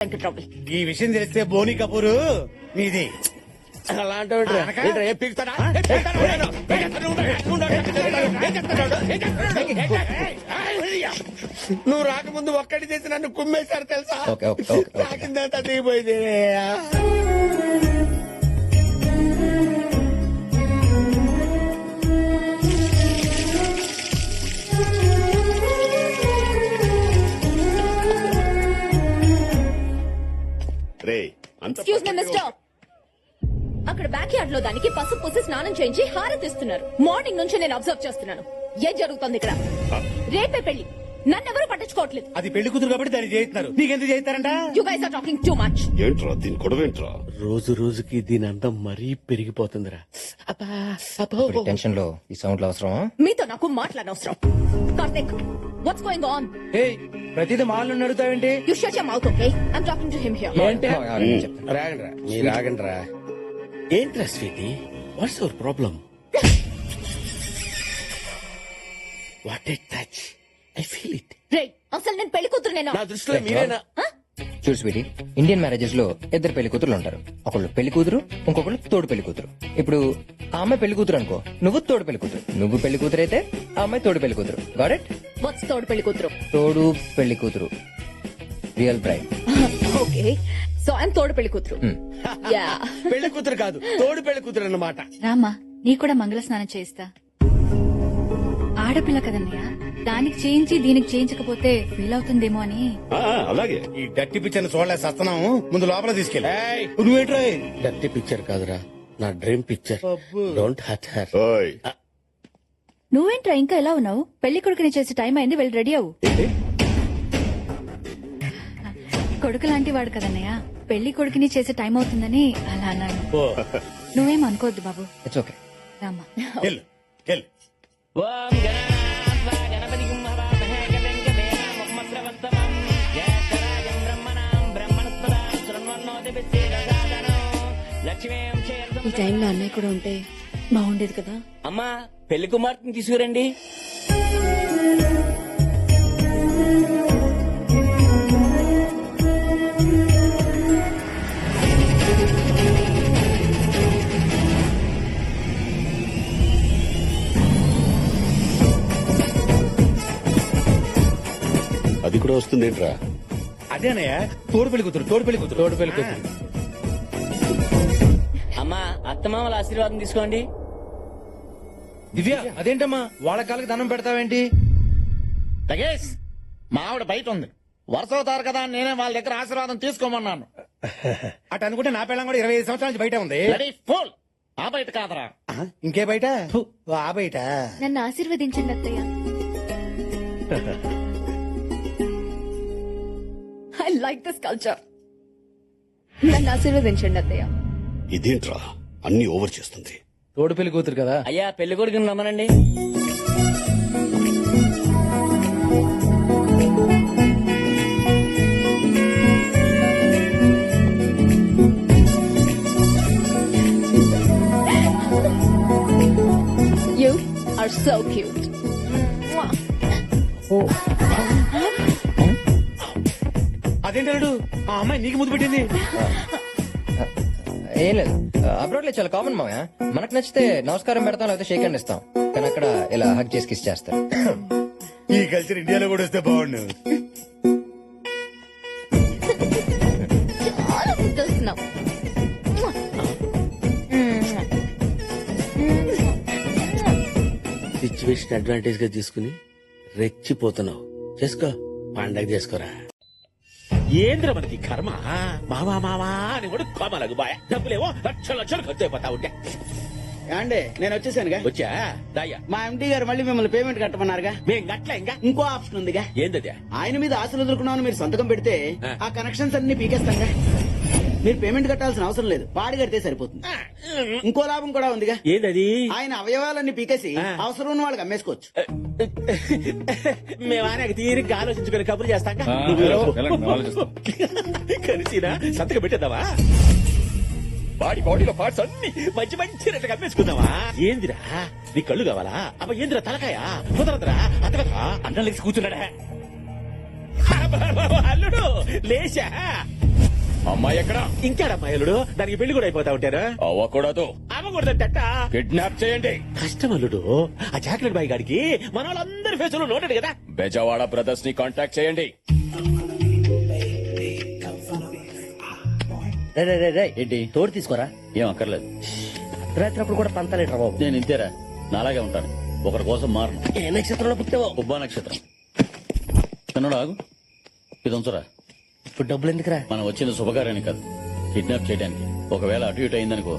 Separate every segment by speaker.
Speaker 1: వెంకట్రావు.
Speaker 2: ఈ విషయం తెలిస్తే బోని కపూర్ నీది.
Speaker 3: నువ్వు రాకముందు ఒక్కడి చేసి నన్ను కుమ్మేశారు తెలుసా? రాకిందంతా దిగిపోయింది.
Speaker 1: ఎక్స్క్యూజ్ మీ మిస్టర్, అక్కడ బ్యాక్ యార్డ్ లో దానికి పసుపు పూసి స్నానం చేయించి హారతిస్తున్నారు. మార్నింగ్ నుంచి నేను అబ్జర్వ్ చేస్తున్నాను. ఏం జరుగుతుంది ఇక్కడ? రేపే పెళ్లి, నన్నెవరూ పట్టించుకోవట్లేదు.
Speaker 2: అది పెళ్లి కూతురు కాబట్టి దాన్ని చేయిస్తున్నారు. నీకెందుకు చేయిస్తారంట?
Speaker 1: You guys are talking too much.
Speaker 4: ఏంట్రా దీని గొడవేంట్రా?
Speaker 3: రోజు రోజుకి దీని అందం మరీ పెరిగిపోతుందిరా.
Speaker 5: టెన్షన్ లో ఈ సౌండ్ అవసరమా?
Speaker 1: మీతో నాకు మాట్లాడనవసరం. Karthik, what's going on?
Speaker 5: ప్రతిదీ మాలను అడుగుతావేంటి?
Speaker 1: You shut your mouth, okay? I am talking to him here.
Speaker 3: రాగండ్రా, మీరు రాగండ్రా. ఏంట్రా sweetie, what's your problem? What a touch, I feel it.
Speaker 1: రే, అసలు నేను పెళ్లి కూతురునేనా?
Speaker 3: నా దృష్టిలో మీరేనా?
Speaker 5: చూడు స్వీటీ, ఇండియన్ మ్యారేజెస్ లో ఇద్దరు పెళ్లి కూతురు ఉంటారు. ఒకళ్ళు పెళ్లి కూతురు, ఇంకొకళ్ళు తోడు పెళ్లి కూతురు. ఇప్పుడు ఆ అమ్మాయి పెళ్లి కూతురు అనుకో, నువ్వు తోడు పెళ్లి కూతురు. నువ్వు పెళ్లి కూతురు అయితే ఆ అమ్మాయి తోడు పెళ్లి కూతురు. Got it?
Speaker 1: వాట్స్ తోడు పెళ్లి కూతురు?
Speaker 5: తోడు పెళ్లి కూతురు, real bride.
Speaker 1: Okay, so I am తోడు పెళ్లి కూతురు. యా,
Speaker 3: పెళ్లి కూతురు కాదు, తోడు పెళ్లి కూతురు అన్నమాట.
Speaker 6: రామా, నీ కూడా మంగళ స్నానం చేయిస్తా. ఆడపిల్ల కదన్నయ్య, దానికి చేయించి దీనికి చేయించకపోతే ఫీల్ అవుతుందేమో అని.
Speaker 4: అలాగే.
Speaker 2: ఈ డట్టి పిక్చర్ చూడలేదు సస్తున్నాము. ముందు లోపల తీసుకెళ్ళి. నువ్వేంట్రా?
Speaker 3: డర్టీ పిక్చర్ కాదురా, నా dream picture. Don't hurt her.
Speaker 4: ఓయ్
Speaker 6: నువ్వేంట్రా ఇంకా ఎలా ఉన్నావు? పెళ్లి కొడుకుని చేసే టైం అయింది, వెళ్ళి రెడీ అవ్వు. కొడుకు లాంటి వాడు కదన్నయ్య, పెళ్లి కొడుకుని చేసే టైం అవుతుందని అలా అన్నాను. నువ్వేం అనుకోవద్దు బాబు.
Speaker 5: It's okay.
Speaker 6: రామా,
Speaker 2: వెళ్ళు వెళ్ళు.
Speaker 1: ఈ టైంలో అన్నయ్య కూడా ఉంటే బాగుండేది కదా.
Speaker 7: అమ్మా, పెళ్లి కుమార్తెని తీసుకురండి.
Speaker 4: అది కూడా వస్తుందేంట్రా?
Speaker 2: అదేనయ్య, తోడు పెళ్లి కూతురు, తోడు పెళ్లి కూతురు, తోడు పెళ్లి కూతురు.
Speaker 7: అమ్మా, అత్తమామల ఆశీర్వాదం తీసుకోండి.
Speaker 5: దివ్య, అదేంటమ్మా వాళ్ళ కాళ్ళకి దండం పెడతావేంటి?
Speaker 8: తగేష్, మా ఆవిడ బయట ఉంది, వరుస అవుతారు కదా అని నేనే వాళ్ళ దగ్గర ఆశీర్వాదం తీసుకోమన్నాను.
Speaker 2: అటు అనుకుంటే నా పిల్లం కూడా 25 సంవత్సరాల నుంచి బయట ఉంది.
Speaker 8: ఫుల్ ఆ బయట కాదరా,
Speaker 2: ఇంకే బయట? ఆ బయట.
Speaker 6: నన్ను ఆశీర్వదించండి అత్తయ్య.
Speaker 1: I like this culture. నన్ను ఆశీర్వదించండి అత్తయ్య.
Speaker 4: ఇదేంట్రా అన్ని ఓవర్ చేస్తుంది?
Speaker 5: తోడు పెళ్లి కూతురు కదా.
Speaker 7: అయ్యా, పెళ్లి కొడుకుని రమ్మనండి.
Speaker 1: You are so cute.
Speaker 2: అదేంటాడు? ఆ అమ్మాయి నీకు ముద్దు పెట్టింది.
Speaker 5: ఏం లేదు, అబ్రాడ్ లో చాలా కామన్ మావయ్య. మనకు నచ్చితే నమస్కారం పెడతాం, లేకపోతే షేక్ హ్యాండ్ ఇస్తాం. కానీ అక్కడ ఇలా హగ్ చేసి కిస్ చేస్తారు.
Speaker 2: ఈ కల్చర్ ఇండియాలో కూడా వస్తే బాగుండు.
Speaker 1: చాలా ముద్దొస్తున్నావు.
Speaker 3: సిచ్యువేషన్ అడ్వాంటేజ్ గా తీసుకుని రెచ్చిపోతున్నావు. చేసుకో, పండగ చేసుకోరా.
Speaker 8: ఏంద్ర మనకి కర్మ. మావా మావా అని కూడా కోమలకు బాయ్, డబ్బులేమో లక్షలు లక్షలు ఖర్చు అయిపోతా ఉంటే.
Speaker 9: అండి, నేను వచ్చేసానుగా.
Speaker 8: వచ్చా దాయ్యా,
Speaker 9: మా ఎండి గారు మళ్ళీ మిమ్మల్ని పేమెంట్ కట్టమన్నారుగా.
Speaker 8: మేం గట్ల ఇంకా
Speaker 9: ఇంకో ఆప్షన్ ఉందిగా.
Speaker 8: ఏందది?
Speaker 9: ఆయన మీద ఆశలు వదులుకున్నామని మీరు సంతకం పెడితే
Speaker 8: ఆ.
Speaker 9: ఆ కనెక్షన్స్ అన్ని పీకేస్తాంగా. మీరు పేమెంట్ కట్టాల్సిన అవసరం లేదు, పాడి కడితే సరిపోతుంది. ఇంకో లాభం కూడా ఉందిగా.
Speaker 8: ఏందది?
Speaker 9: ఆయన అవయవాలన్నీ పీకేసి
Speaker 8: ఆ.
Speaker 9: అవసరం ఉన్న వాళ్ళకి అమ్మేసుకోవచ్చు.
Speaker 8: మేము ఆయన తీరిగ్గా ఆలోచించుకుని కబుర్లు చేస్తాం. కలిసినా సంతకం పెట్టేద్దామా? బాడీలో పార్ట్స్ అన్ని మంచి మంచి రెట్టు కమ్మేసుకుందామా? ఏందిరా, నీ కళ్ళు కావాలా? అబ్బా ఏందిరా తలకాయ? కుదరదురా, అతగదా అన్నం లేచి కూర్చున్నాడా? అల్లుడు లేచా?
Speaker 10: అమ్మాయి ఎక్కడ
Speaker 8: ఇంకాడమ్మాయిలుడు దానికి పెళ్లి కూడా అయిపోతా ఉంటారు
Speaker 10: అవ్వకూడదు
Speaker 8: అవ్వకూడదట
Speaker 10: కిడ్నాప్ చేయండి.
Speaker 8: కష్టమల్లుడు ఆ చాక్లెట్ బాయ్ గాడికి మన వాళ్ళందరి ఫేసులో నోటాడు కదా.
Speaker 10: బెజవాడ బ్రదర్స్ ని కాంటాక్ట్ చేయండి.
Speaker 3: ఏంటి తోడు తీసుకోరా.
Speaker 11: ఏం అక్కర్లేదు.
Speaker 3: రాత్రి అప్పుడు కూడా పంతలేట్రా బాబు.
Speaker 11: నేను ఇంతేరా, నాలాగే ఉంటాను. ఒకరి కోసం మారను.
Speaker 3: ఏ నక్షత్రంలో పుట్టావో.
Speaker 11: ఉబ్బా నక్షత్రం. చిన్నడు ఆగు, ఇది ఉంచరా.
Speaker 3: ఇప్పుడు డబ్బులు ఎందుకురా?
Speaker 11: మనం వచ్చిన శుభకార్యానికి కాదు, కిడ్నాప్ చేయడానికి. ఒకవేళ అటు ఇటు అయిందనుకో,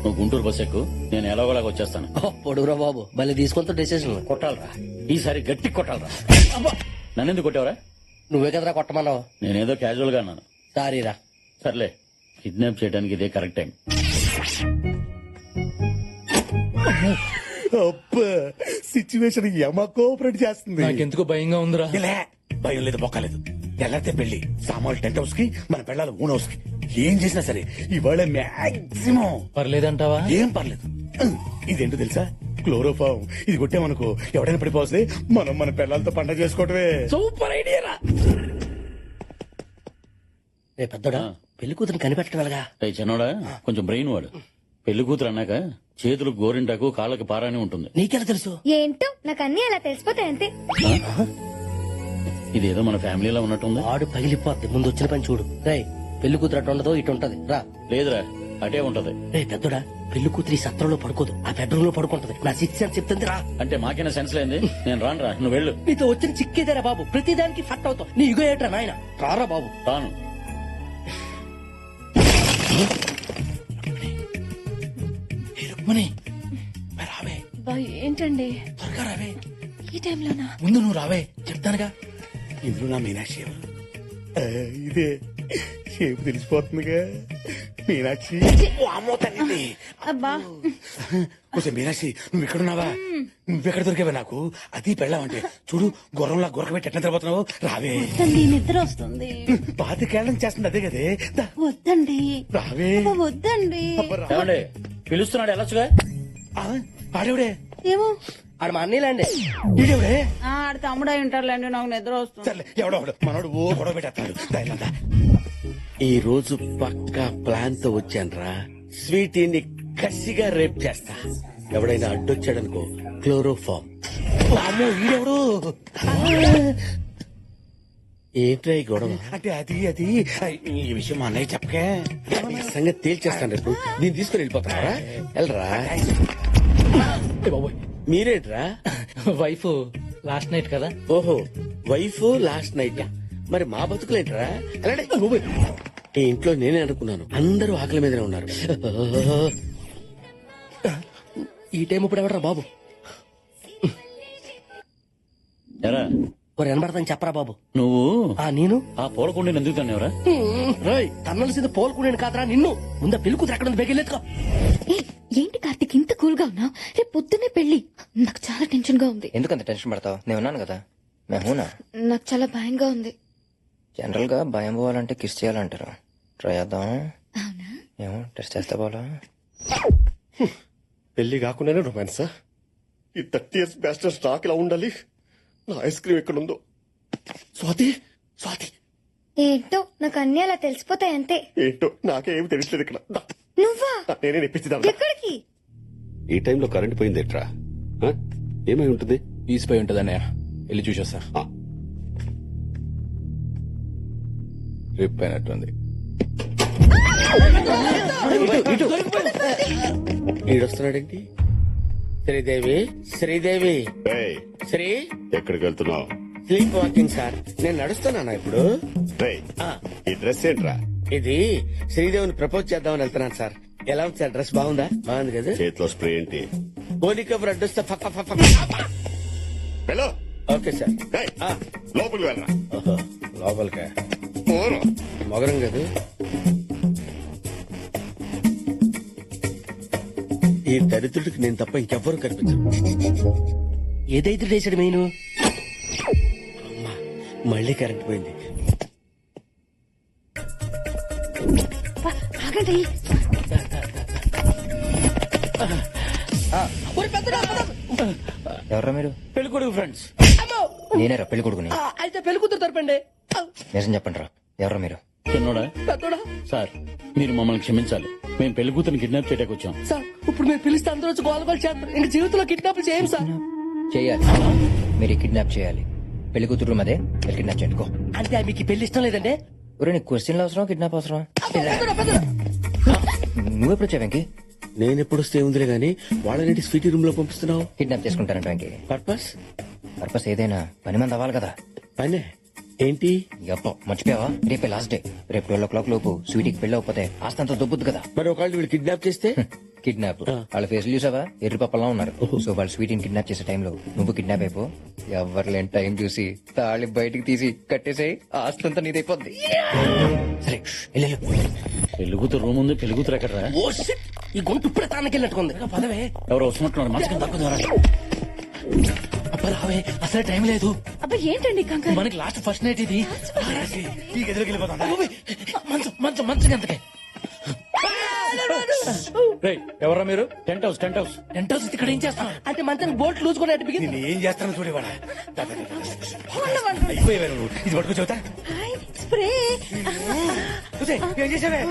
Speaker 11: నువ్వు గుంటూరు బస్ ఎక్కు, నేను ఎలాగోలాగా వచ్చేస్తాను.
Speaker 3: పొడుగురా బాబు, మళ్ళీ తీసుకుంటూ డెసిషన్.
Speaker 11: కొట్టాలరా, ఈసారి గట్టి కొట్టాలరా. నన్నెందుకు కొట్టావరా?
Speaker 3: నువ్వే కదరా కొట్టమన్నావు.
Speaker 11: నేనేదో క్యాజువల్ గా అన్నాను.
Speaker 3: సారీరా.
Speaker 11: సర్లే, కిడ్నాప్ చేయడానికి ఇదే కరెక్ట్ టైం.
Speaker 2: సిచ్యువేషన్ యమ కోఆపరేట్ చేస్తుంది.
Speaker 10: నాకెందుకో భయంగా ఉందిరా.
Speaker 2: ఇలా భయం లేదు బొక్కలేదు. ఎలాంటి పెళ్లి సామాన్లు టెంట్ హౌస్ కి, మన పెళ్ళాలి ఓన్ హౌస్ కి. ఏం చేసినా సరే ఇవాళ మాక్సిమం
Speaker 10: పర్లేదంటావా?
Speaker 2: ఏం పర్లేదు. ఇదేంటో తెలుసా? క్లోరోఫామ్. ఇది కొట్టామనుకో ఎవడైనా పడిపోతే మనం మన పిల్లలతో పండగ చేసుకోవటమే.
Speaker 3: సూపర్ ఐడియా రా. రే పెద్దోడా, పెళ్లి కూతురు కనిపెట్టగలగా.
Speaker 11: చిన్నోడా, కొంచెం బ్రెయిన్ వాడు. పెళ్లి కూతురు అన్నాక చేతులకు గోరింటాకు, కాళ్ళకి పారాని ఉంటుంది.
Speaker 3: నీకెలా తెలుసు?
Speaker 6: ఏంటో నాకు అన్ని అలా తెలిసిపోతాయి అంతే.
Speaker 11: ఇదేదో మన ఫ్యామిలీలో ఉన్నట్టుంది.
Speaker 3: ఆడు పగిలిపోద్ది. ముందు వచ్చిన పని చూడు. రే పెళ్లి కూతురు అటు ఉండదు, ఇటు ఉంటది. రా.
Speaker 11: లేదురా, అటే ఉంటది.
Speaker 3: రే పెద్దోడా, పెళ్లి కూతురు ఈ సత్రంలో పడుకోదు, ఆ బెడ్రూమ్ లో పడుకుంటది. నా సిక్స్ అని చెప్తుంది. రా.
Speaker 11: అంటే మాకైనా సెన్స్ లేంది. నేను రానురా, నువ్వు వెళ్ళు.
Speaker 3: నీతో వచ్చిన చిక్కేదేరా బాబు, ప్రతిదానికి ఫట్ అవుతావు. నీ ఇగో ఏట్రా నాయన. రారా బాబు.
Speaker 11: రాను.
Speaker 1: ఏంటండి
Speaker 2: త్వరగా రావే.
Speaker 1: ఈ టైంలోనా?
Speaker 2: ముందు నువ్వు రావే, చెప్తానుగా. ఇందులో నా మీనాక్షి ఎవరు? ఇదే షేపు తెలిసిపోతుందిగా. మీనాక్షి. ఓ అమ్మో తల్లి.
Speaker 1: అబ్బా
Speaker 2: కొంచెం మీనాక్షి, నువ్వు ఇక్కడున్నావా? నువ్వెక్కడ దొరికావా నాకు? అది పెళ్ళావంటే చూడు, గుర్రంలా గురకబెట్టి ఎట్లా తిరగబోతున్నావు. రావే.
Speaker 1: నిద్ర వస్తుంది.
Speaker 2: పాతికేళ్ళం చేస్తుంది అదే కదే. దా,
Speaker 1: వద్దండి.
Speaker 2: రావే.
Speaker 1: వద్దండి.
Speaker 2: అబ్బా, రా.
Speaker 11: ఏమండి, పిలుస్తున్నాడు, వెళ్ళొచ్చుగా.
Speaker 2: ఆ, ఆడేవిడే?
Speaker 1: ఏమో
Speaker 3: ఆడు మా అన్నీలాండి.
Speaker 2: ఈడేవిడే?
Speaker 1: ఆడ తమ్ముడు అయి ఉంటారులేండి, నాకు నిద్ర వస్తుంది.
Speaker 2: సర్లే, ఎవడో మనోడు ఓ గొడవ పెట్టేస్తాడు. ధైర్యంగా.
Speaker 3: ఈ రోజు పక్కా ప్లాన్ తో వచ్చానురా. స్వీటీని కసిగా రేప్ చేస్తా. ఎవడైనా అడ్డొచ్చాడనుకో, క్లోరోఫామ్.
Speaker 2: అమ్మో, ఈడెవడు?
Speaker 3: ఏంట్రా ఈ గొడవ?
Speaker 2: అంటే అది ఈ విషయం మా అన్నయ్య చెప్పకే.
Speaker 3: ఈ సంగతి తేల్చేస్తాను రేపు. దీన్ని తీసుకుని వెళ్ళిపోతారా? వెళ్ళరా. మీరేంట్రా?
Speaker 7: వైఫ్ లాస్ట్ నైట్ కదా.
Speaker 3: ఓహో, వైఫ్ లాస్ట్ నైట్. మరి మా బతుకులేంట్రా? వెళ్ళండి. ఈ ఇంట్లో నేనే అనుకున్నాను, అందరూ ఆకలి మీదనే ఉన్నారు. ఈ టైం ఇప్పుడు ఎవడరా బాబు?
Speaker 11: ఎరా,
Speaker 3: మరి వినబడతాను చెప్పరా బాబు.
Speaker 11: నువ్వు
Speaker 3: నేను
Speaker 11: ఆ పూలకుండీని ఎందుకు తన్నావురా?
Speaker 3: రాయ్, తన్నలసింది పోల్కొండేను కాదురా నిన్ను. ముందా పెళ్లి కూతురు ఎక్కడ ఉంది? బెగిలేదుకో.
Speaker 6: ఏంటి కార్తిక్ ఇంత కూల్ గా ఉన్నా? రేపు పొద్దున్నే పెళ్లి. నాకు చాలా టెన్షన్ గా ఉంది.
Speaker 5: ఎందుకంత టెన్షన్ పడతావు? నేను ఉన్నాను కదా. మేమునా.
Speaker 6: నాకు చాలా భయంగా ఉంది.
Speaker 5: జనరల్ గా భయం పోవాలంటే కిస్ చేయాలంటారు. ట్రై చేద్దాం.
Speaker 6: అవునా?
Speaker 5: ఏమో టెస్ట్ చేస్తే పోలా.
Speaker 4: పెళ్లి కాకుండానే రొమాన్సా? ఈ 30 years బ్యాస్టర్ స్టాక్ ఇలా ఉండాలి. నా ఐస్ క్రీమ్ ఎక్కడుందో? స్వాతి, స్వాతి.
Speaker 6: ఏంటో నాకు అన్ని అలా తెలిసిపోతాయి అంతే.
Speaker 4: ఏంటో నాకేమి తెలియట్లేదు ఇక్కడ. దా,
Speaker 6: నువ్వా?
Speaker 4: నేనే నెప్పించిదా.
Speaker 6: ఎక్కడికి?
Speaker 4: ఈ టైంలో కరెంట్ పోయిందేట్రా? ఏమై ఉంటుంది?
Speaker 10: తీసిపోయి ఉంటుంది అన్నయ్య, వెళ్ళి చూసేస్తా. రిప్ అయినట్టుంది.
Speaker 3: ఈడొస్తున్నాడేంటి? శ్రీదేవి, శ్రీదేవి.
Speaker 4: ఏయ్,
Speaker 3: శ్రీ,
Speaker 4: ఎక్కడికి వెళ్తున్నావు?
Speaker 3: Sleep walking sir. నేను నడుస్తున్నానా ఇప్పుడు?
Speaker 4: ఏయ్, ఈ డ్రెస్ ఏంట్రా?
Speaker 3: ఇది శ్రీదేవిని ప్రపోజ్ చేద్దామని వెళ్తున్నాను సార్. ఎలా ఉంది సార్? డ్రెస్ బాగుందా? బాగుంది కదా.
Speaker 4: చేతిలో స్ప్రే ఏంటి?
Speaker 3: బోనికబుర్ అడ్డొస్తే
Speaker 4: వెళ్ళు.
Speaker 3: Okay sir.
Speaker 4: ఏయ్, లోపలికి వెళ్ళరా.
Speaker 3: లోపలికా?
Speaker 4: పోను.
Speaker 3: మొగరం కదా. ఈ దరిద్రుడికి నేను తప్ప ఇంకెవ్వరూ కనిపించరు. ఏదైతే చేసాడు మెయిన్. అమ్మా, మళ్ళీ కరెంట్ పోయింది.
Speaker 6: ఆగండి.
Speaker 5: ఎవరా మీరు?
Speaker 3: పెళ్లి కొడుకు ఫ్రెండ్స్.
Speaker 5: నేనేరా పెళ్లి కొడుకుని.
Speaker 3: అయితే పెళ్లి కూతురు తరపండి.
Speaker 5: నిజం చెప్పండి రా, ఎవరా మీరు?
Speaker 11: చిన్నోడా
Speaker 5: పెద్దోడా
Speaker 11: సార్ మీరు మమ్మల్ని క్షమించాలి మేము పెళ్లి కూతురు కిడ్నాప్ చేయడానికి వచ్చాం
Speaker 5: సార్ ఇప్పుడు మీరు పిలిస్తే అందరూ వచ్చి గోల గోల చేస్తారు ఇంక జీవితంలో కిడ్నాప్ చేయండి సార్ చేయాలి మీరు కిడ్నాప్ చేయాలి పెళ్లి కూతురు మదే మీరు కిడ్నాప్ చేయండి అంటే మీకు ఈ పెళ్లి ఇష్టం లేదంటే ఒరే నీకు క్వశ్చన్లు అవసరం కిడ్నాప్ అవసరం నువ్వెప్పుడు వచ్చావు వెంకీ
Speaker 3: నేను ఎప్పుడు వస్తే ఉందిలే గానీ వాళ్ళని స్వీటీ రూమ్ లో పంపిస్తున్నావు.
Speaker 5: కిడ్నాప్ చేసుకుంటారంట వెంకీ
Speaker 3: పర్పస్
Speaker 5: పర్పస్ ఏదైనా పని మంది అవ్వాలి కదా
Speaker 3: పనే ఏంటి?
Speaker 5: అప్పో మర్చిపోయావా రేపే లాస్ట్ డే రేపు 12 లోపు స్వీటీకి పెళ్లి అయిపోతే ఆస్తంతా దొబ్బుద్దు కదా
Speaker 3: మరి ఒకళ్ళు వీళ్ళు కిడ్నాప్ చేస్తే
Speaker 5: కిడ్నాప్ వాళ్ళ ఫేస్ చూసావా ఎర్రి పప్పలా ఉన్నారు సో వాళ్ళు స్వీటీని కిడ్నాప్ చేసే టైంలో నువ్వు కిడ్నాప్ అయిపో ఎవరు లేని టైం చూసి తాళి బయటికి తీసి కట్టేసేయి ఆస్తంతా నీదైపోద్ది సరే వెళ్ళు.
Speaker 11: పెళ్లి కూతురు రూమ్ ఉంది పెళ్లి కూతురు ఎక్కడరా
Speaker 5: ఓ shit! ఈ గొంతు ఇప్పుడే తానకెళ్ళినట్టుకుంది పదవే
Speaker 11: ఎవరు వస్తున్నట్టున్నారు మనసుకి తక్కువ
Speaker 10: అబ్బా రావే అసలు టైం లేదు
Speaker 1: అబ్బా ఏంటండి కంగారు
Speaker 10: మనకి లాస్ట్ ఫస్ట్ నైట్ ఇది ఈ గదిలోకి వెళ్ళిపోతాం మంచం మంచం మంచం ఎంతకే
Speaker 11: ఎవరా మీరు టెంట్ హౌస్
Speaker 10: టెంట్ హౌస్ ఇక్కడ ఏం చేస్తాం
Speaker 5: అంటే మంచానికి బోల్ట్ లూజ్ కూడా బిగి
Speaker 2: నేను ఏం చేస్తాను చూడేవాడా అయిపోయేవారు నువ్వు. ఇది పట్టుకో చెబుతా
Speaker 1: స్ప్రే
Speaker 2: ఏం చేసావే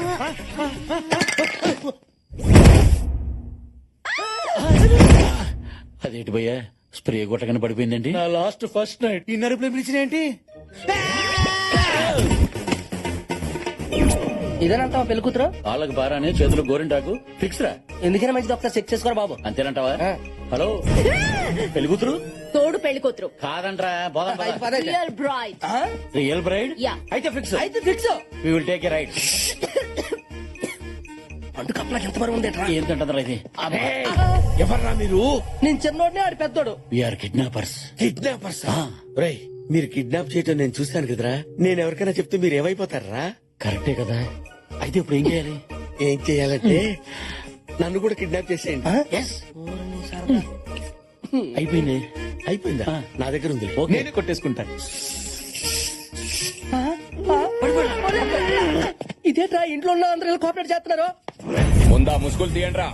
Speaker 11: అదేంటి భయ్యా స్ప్రే కొట్టగానే పడిపోయిందండి
Speaker 10: నా లాస్ట్ ఫస్ట్ నైట్
Speaker 2: ఈ నరుపులో పిలిచిన ఏంటి?
Speaker 5: ఇదేనంటావా పెళ్లి కూతురు
Speaker 11: వాళ్ళకి బారానే చేతులు గోరింటాకు ఫిక్స్ రా
Speaker 5: ఎందుకైనా మంచిది ఒకసారి చెక్ చేసుకోరా బాబు
Speaker 11: అంతేనంటావా హలో పెళ్లి కూతురు
Speaker 1: తోడు పెళ్లి కూతురు
Speaker 11: కాదంట్రా పోదాం
Speaker 1: real bride
Speaker 11: real bride
Speaker 1: Yeah.
Speaker 11: అయితే ఫిక్స్
Speaker 5: అయితే fix
Speaker 11: we will take a right
Speaker 5: అంటు కప్పలకి ఎంత బరువు ఉండేట్రా
Speaker 11: ఏంటంటారా ఇది
Speaker 2: ఎవర్రా మీరు?
Speaker 5: నేను చిన్నోడిని ఆడి పెద్దోడు
Speaker 11: వీఆర్ కిడ్నాపర్స్
Speaker 3: కిడ్నాపర్స్. రేయ్ మీరు కిడ్నాప్ చేయటం నేను చూశాను కదరా. నేను ఎవరికైనా చెప్తే మీరు ఏమైపోతారా?
Speaker 11: కరెక్టే కదా అయితే ఇప్పుడు ఏం చేయాలి
Speaker 3: ఏం చేయాలంటే నన్ను కూడా కిడ్నాప్ చేసేయండి.
Speaker 11: Yes. అయిపోయింది
Speaker 3: అయిపోయిందా? నా దగ్గర ఉంది.
Speaker 10: నేనే కొట్టేసుకుంటా
Speaker 5: ఇదేట్రా ఇంట్లో ఉన్న అందరూ కోఆపరేట్ చేస్తున్నారు
Speaker 10: ముందా ముసుగులు తీయండి రా